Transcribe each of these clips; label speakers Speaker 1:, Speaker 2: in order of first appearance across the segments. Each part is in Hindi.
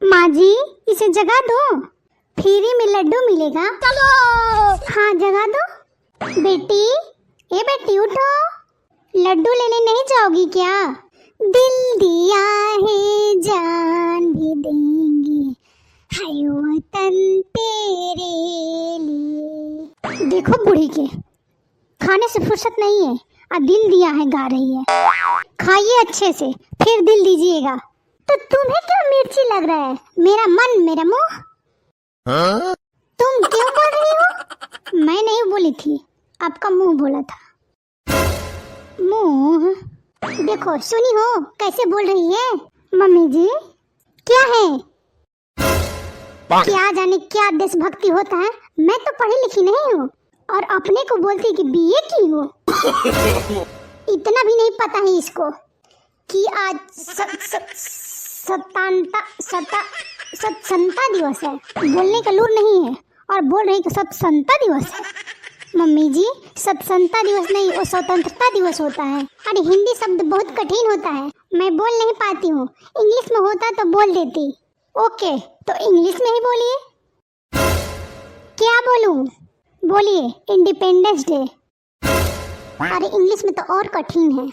Speaker 1: माँ जी इसे जगा दो, फ्री में लड्डू मिलेगा। चलो। हाँ जगा दो। बेटी, ए बेटी उठो, लड्डू लेने नहीं जाओगी क्या? दिल दिया है जान भी देंगे, हाय वतन तेरे लिए। देखो बूढ़ी के खाने से फुर्सत नहीं है, और दिल दिया है गा रही है। खाइए अच्छे से, फिर दिल दीजिएगा। तो तुम्हें क्यों मिर्ची लग रहा है? मेरा मन मेरा मुंह। हाँ? तुम क्यों बोल रही हो? मैं नहीं बोली थी, आपका मुंह बोला था। मुंह देखो, सुनी हो कैसे बोल रही है? मम्मी जी क्या है? क्या जाने क्या देशभक्ति होता है। मैं तो पढ़ी लिखी नहीं हूँ और अपने को बोलती कि बीए की हूँ। इतना भी नहीं पता है इसको कि आज सत्संता दिवस है। बोलने का लूर नहीं है और बोल रही कि सत्संता दिवस है। मम्मी जी सत्संता दिवस नहीं, वो स्वतंत्रता दिवस होता है। अरे हिंदी शब्द बहुत कठिन होता है, मैं बोल नहीं पाती हूँ। इंग्लिश में होता तो बोल देती। ओके तो इंग्लिश में ही बोलिए। क्या बोलूँ? बोलिए इंडिपेंडेंस डे। अरे इंग्लिश में तो और कठिन है।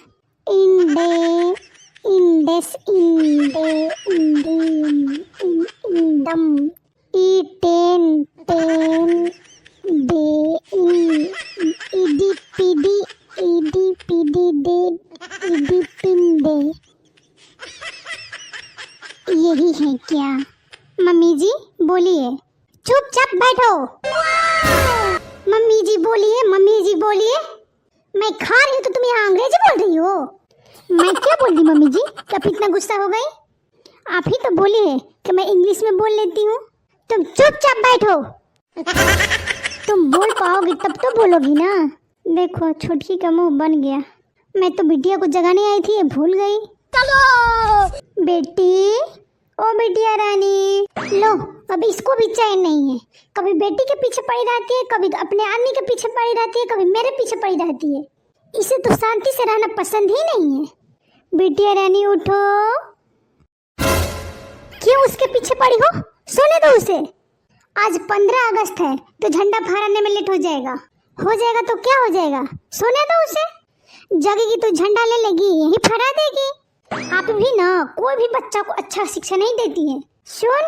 Speaker 1: इंडेस इंडे इंडम टेन डे इडी पीडी डे इडी पिन डे। यही है क्या? मम्मी जी बोलिए। चुपचाप बैठो। मम्मी जी बोलिए, मम्मी जी बोलिए। मैं खा रही हूँ तो तुम यहाँ अंग्रेजी बोल रही हो? मैं क्या बोल दी मम्मी जी? कब इतना गुस्सा हो गई? आप ही तो बोली है कि मैं इंग्लिश में बोल लेती हूँ। तुम चुपचाप बैठो। तुम बोल पाओगी तब तो बोलोगी ना। देखो छोटी का मुंह बन गया। मैं तो बिटिया को जगाने आई थी, ये भूल गई। चलो बेटी, ओ बिटिया रानी, लो अभी इसको भी चैन नहीं है। कभी बेटी के पीछे पड़ी रहती है, कभी अपने आदमी के पीछे पड़ी रहती है, कभी मेरे पीछे पड़ी रहती है। इसे तो शांति से रहना पसंद ही नहीं है। बिटिया रानी उठो। क्यों उसके पीछे पड़ी हो? सोने दो उसे। आज 15 अगस्त है तो झंडा फहराने में लेट हो जाएगा। हो जाएगा तो क्या हो जाएगा? सोने दो उसे। जगेगी तो झंडा ले लेगी, यही फहरा देगी। आप भी ना कोई भी बच्चा को अच्छा शिक्षा नहीं देती है। सुन,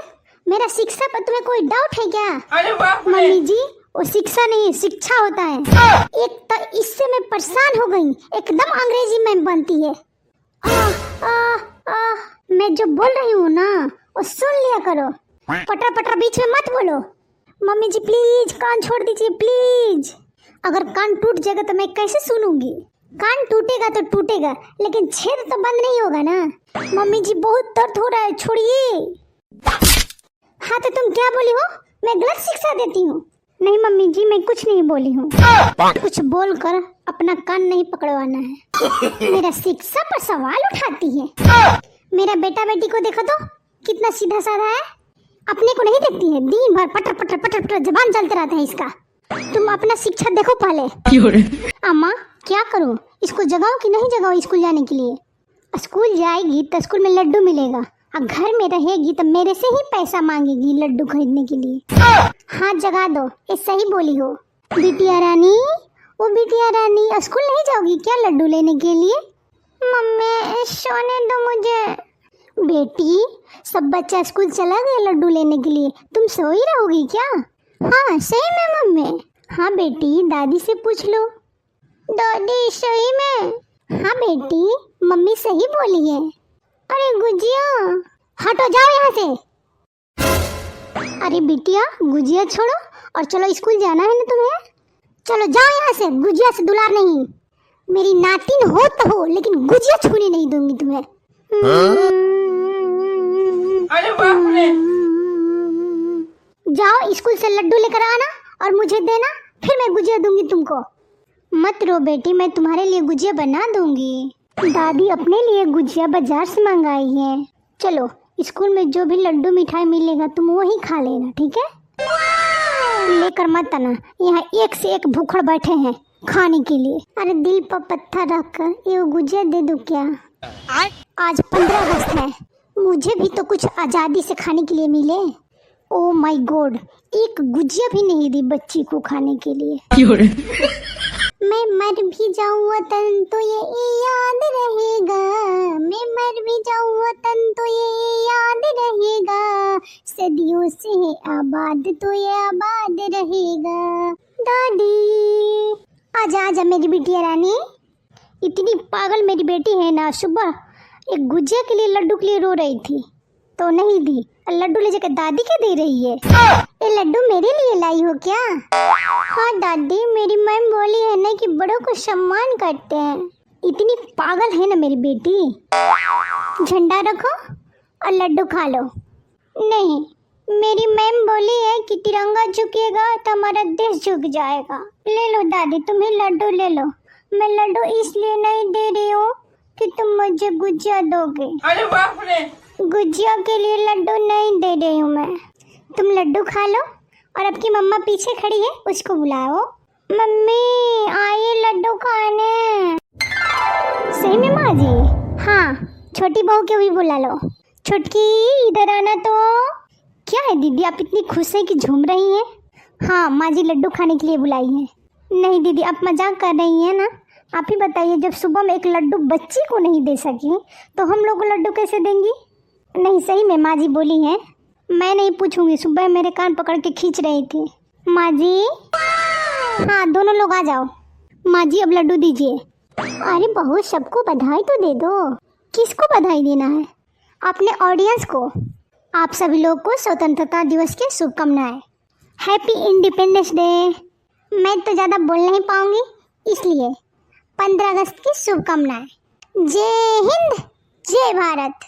Speaker 1: मेरा शिक्षा पर तुम्हें कोई डाउट है क्या? अरे मम्मी जी वो शिक्षा नहीं शिक्षा होता है। एक तो इससे मैं परेशान हो गई, एकदम अंग्रेजी में बनती है। मैं जो बोल रही हूँ ना वो सुन लिया करो। पटर पटर बीच में मत बोलो। मम्मी जी प्लीज कान छोड़ दीजिए प्लीज। अगर कान टूट जाएगा तो मैं कैसे सुनूंगी? कान टूटेगा तो टूटेगा, लेकिन छेद तो बंद नहीं होगा ना। मम्मी जी बहुत दर्द हो रहा है, छोड़िए। हाँ तो तुम क्या बोली हो? मैं गलत शिक्षा देती हूँ? नहीं मम्मी जी मैं कुछ नहीं बोली हूँ। कुछ बोलकर अपना कान नहीं पकड़वाना है। मेरा शिक्षा पर सवाल उठाती है। मेरा बेटा बेटी को देखो तो कितना सीधा साधा है। अपने को नहीं देखती है, दिन भर पटर पटर पटर पटर जबान चलते रहता है इसका। तुम अपना शिक्षा देखो पहले। अम्मा क्या करूं, इसको जगाओ कि नहीं जगाओ स्कूल जाने के लिए? स्कूल जाएगी तो स्कूल में लड्डू मिलेगा, और घर में रहेगी तो मेरे से ही पैसा मांगेगी लड्डू खरीदने के लिए। हाँ जगा दो, ये सही बोली हो। बिटिया रानी, वो बिटिया रानी स्कूल नहीं जाओगी क्या लड्डू लेने के लिए? मम्मी सोने दो मुझे। बेटी सब बच्चा स्कूल चला गया लड्डू लेने के लिए, तुम सोई रहोगी क्या? हाँ सही में मम्मी। हाँ बेटी दादी से पूछ लो। दादी सही में? हाँ बेटी मम्मी सही बोली है। अरे गुजिया हटो, जाओ यहाँ से। अरे बिटिया गुजिया छोड़ो और चलो स्कूल जाना है ना तुम्हें। चलो जाओ यहाँ से, गुजिया से दुलार नहीं। मेरी नातिन हो तो हो, लेकिन गुजिया छूने नहीं दूंगी तुम्हें।
Speaker 2: अरे बाप रे।
Speaker 1: जाओ स्कूल से लड्डू लेकर आना और मुझे देना, फिर मैं गुजिया दूंगी तुमको। मत रो बेटी, मैं तुम्हारे लिए गुजिया बना दूंगी। दादी अपने लिए गुजिया बाजार से मंगाई है। चलो स्कूल में जो भी लड्डू मिठाई मिलेगा तुम वही खा लेना, ठीक है? लेकर मत आना, यहाँ एक से एक भूखड़ बैठे हैं खाने के लिए। अरे दिल पर पत्थर रखकर ये गुजिया दे दूं क्या? आज 15 अगस्त है, मुझे भी तो कुछ आज़ादी से खाने के लिए मिले। ओ माय गॉड, एक गुजिया भी नहीं दी बच्ची को खाने के लिए। मैं मर भी जाऊँ वतन तो ये याद रहेगा, मैं मर भी जाऊँ वतन तो ये याद रहेगा, सदियों से आबाद तो ये आबाद रहेगा। दादी आजा आजा मेरी बिटिया रानी। इतनी पागल मेरी बेटी है ना, सुबह एक गुजिया के लिए लड्डू के लिए रो रही थी तो नहीं दी, लड्डू ले जाकर दादी के दे रही है। ये लड्डू मेरे लिए लाई हो क्या? हाँ दादी, मेरी मैम बोली है ना कि बड़ों को सम्मान करते हैं। इतनी पागल है ना मेरी बेटी। झंडा रखो और लड्डू खा लो। नहीं, मेरी मैम बोली है कि तिरंगा झुकेगा तो हमारा देश झुक जाएगा। ले लो दादी, तुम्हें लड्डू ले लो। मैं लड्डू इसलिए नहीं दे रही हूँ कि तुम मुझे गुजिया दोगे।
Speaker 2: अरे बाप रे,
Speaker 1: गुजिया के लिए लड्डू नहीं दे रही हूँ मैं। तुम लड्डू खा लो और आपकी मम्मा पीछे खड़ी है, उसको बुलाओ। मम्मी आइए लड्डू खाने। सही में माँ जी? हाँ, छोटी बहू को भी बुला लो। छुटकी इधर आना तो। क्या है दीदी, आप इतनी खुश हैं कि झूम रही हैं? हाँ, माँ जी लड्डू खाने के लिए बुलाई हैं। नहीं दीदी, आप मजाक कर रही हैं ना। आप ही बताइए, जब सुबह में एक लड्डू बच्ची को नहीं दे सकी तो हम लोग को लड्डू कैसे देंगी? नहीं सही में माँ जी बोली हैं। मैं नहीं पूछूंगी, सुबह मेरे कान पकड़ के खींच रही थी। माँ जी हाँ, दोनों लोग आ जाओ। माँ जी अब लड्डू दीजिए। अरे बहू, सबको बधाई तो दे दो। किसको बधाई देना है? अपने ऑडियंस को। आप सभी लोग को स्वतंत्रता दिवस की शुभकामनाएं। Happy independence day. मैं तो ज़्यादा बोल नहीं पाऊंगी, इसलिए 15 अगस्त की शुभकामनाएं। जय हिंद, जय भारत।